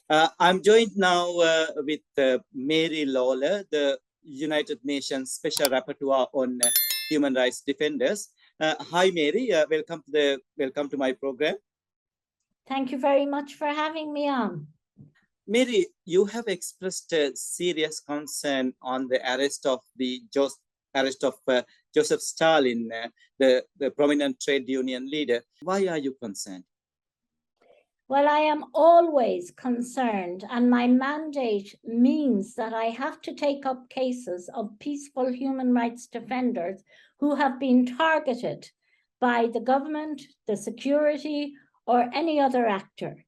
I'm joined now with Mary Lawlor, the United Nations Special Rapporteur on Human Rights Defenders. Hi, Mary. Welcome to my program. Thank you very much for having me on. Mary, you have expressed a serious concern on the arrest of Joseph Stalin, the prominent trade union leader. Why are you concerned? Well, I am always concerned, and my mandate means that I have to take up cases of peaceful human rights defenders who have been targeted by the government, the security, or any other actor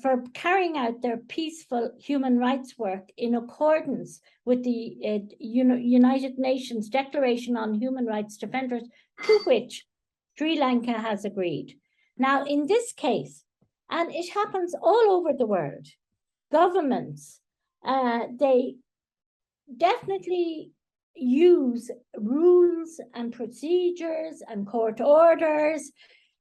for carrying out their peaceful human rights work in accordance with the United Nations Declaration on Human Rights Defenders, to which Sri Lanka has agreed. Now, in this case, and it happens all over the world, governments, they definitely use rules and procedures and court orders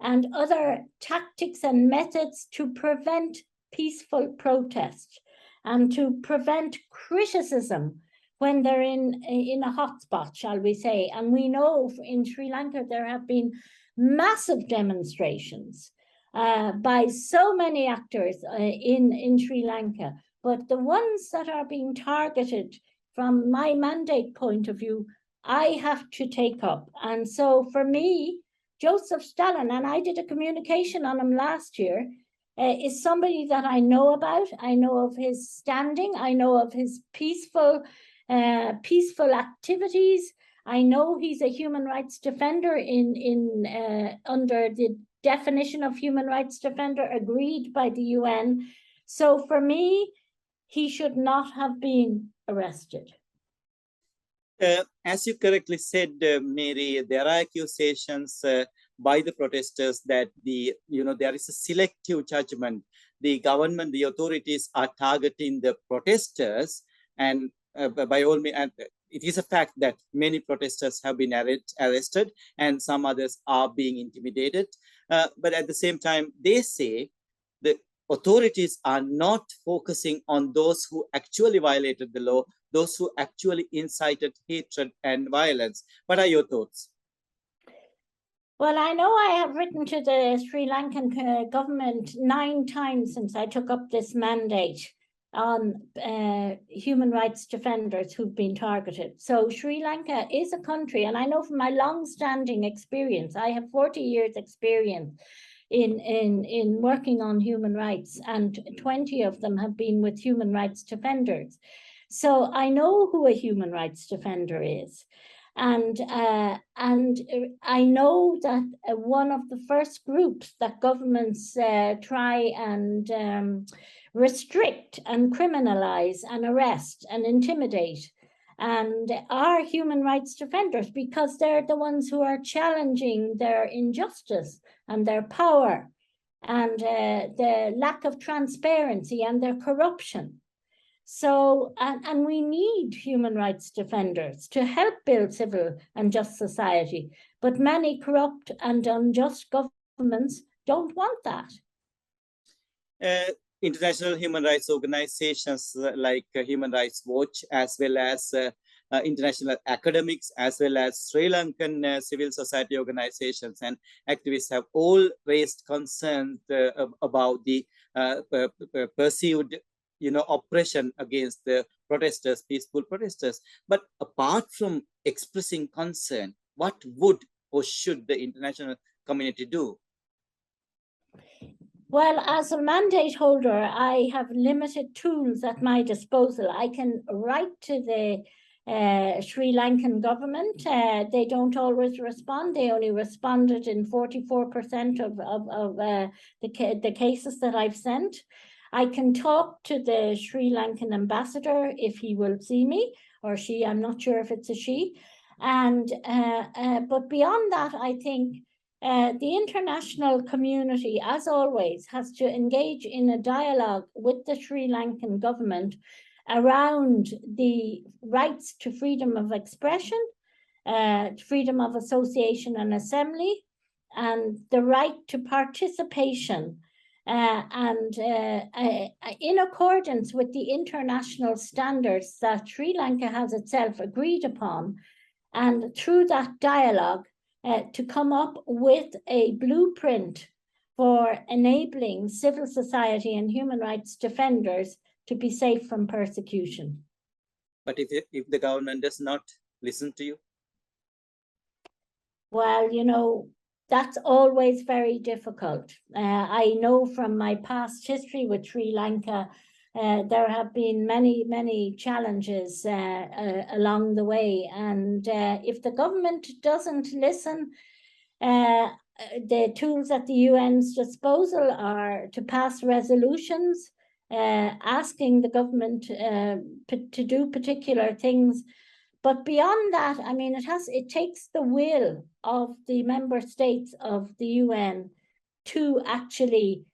and other tactics and methods to prevent peaceful protest and to prevent criticism when they're in a hotspot, shall we say. And we know in Sri Lanka there have been massive demonstrations by so many actors in Sri Lanka, but the ones that are being targeted from my mandate point of view, I have to take up. And so for me, Joseph Stalin, and I did a communication on him last year, is somebody that I know about. I know of his standing. I know of his peaceful activities. I know he's a human rights defender under the definition of human rights defender agreed by the UN. So for me, he should not have been arrested. As you correctly said, Mary, there are accusations by the protesters that there is a selective judgment. The government, the authorities are targeting the protesters, and by all means, it is a fact that many protesters have been arrested and some others are being intimidated. But at the same time, they say the authorities are not focusing on those who actually violated the law, those who actually incited hatred and violence. What are your thoughts? Well, I know I have written to the Sri Lankan government 9 times since I took up this mandate on human rights defenders who've been targeted. So Sri Lanka is a country, and I know from my long-standing experience, I have 40 years experience in working on human rights, and 20 of them have been with human rights defenders. So I know who a human rights defender is. And I know that one of the first groups that governments try and restrict and criminalize and arrest and intimidate and are human rights defenders, because they're the ones who are challenging their injustice and their power and the lack of transparency and their corruption. So, and we need human rights defenders to help build civil and just society, but many corrupt and unjust governments don't want that. International human rights organizations like Human Rights Watch, as well as international academics, as well as Sri Lankan civil society organizations and activists have all raised concerns about the perceived oppression against the protesters, peaceful protesters. But apart from expressing concern, what would or should the international community do? Well, as a mandate holder, I have limited tools at my disposal. I can write to the Sri Lankan government. They don't always respond. They only responded in 44% of the cases that I've sent. I can talk to the Sri Lankan ambassador if he will see me, or she, I'm not sure if it's a she. And but beyond that, I think the international community, as always, has to engage in a dialogue with the Sri Lankan government around the rights to freedom of expression, freedom of association and assembly, and the right to participation in accordance with the international standards that Sri Lanka has itself agreed upon, and through that dialogue to come up with a blueprint for enabling civil society and human rights defenders to be safe from persecution. But if the government does not listen to you? Well, you know, that's always very difficult. I know from my past history with Sri Lanka, there have been many challenges along the way. And if the government doesn't listen, the tools at the UN's disposal are to pass resolutions asking the government to do particular things. But beyond that, I mean, it takes the will of the member states of the UN to actually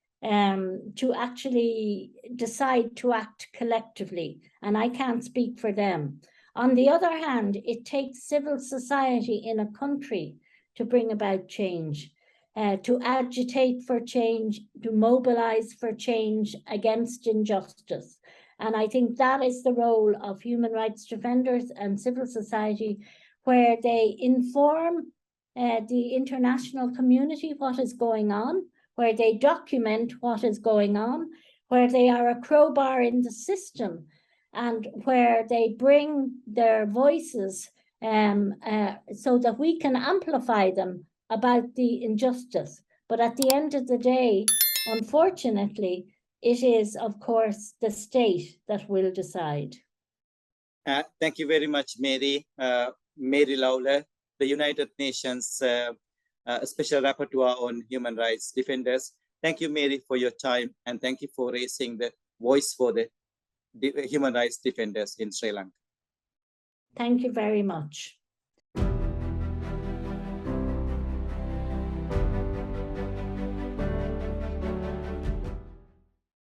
decide to act collectively, and I can't speak for them. On the other hand, it takes civil society in a country to bring about change, to agitate for change, to mobilize for change against injustice. And I think that is the role of human rights defenders and civil society, where they inform the international community what is going on, where they document what is going on, where they are a crowbar in the system, and where they bring their voices so that we can amplify them about the injustice. But at the end of the day, unfortunately, it is, of course, the state that will decide. Thank you very much, Mary. Mary Lawlor, the United Nations Special Rapporteur on Human Rights Defenders. Thank you, Mary, for your time, and thank you for raising the voice for the human rights defenders in Sri Lanka. Thank you very much.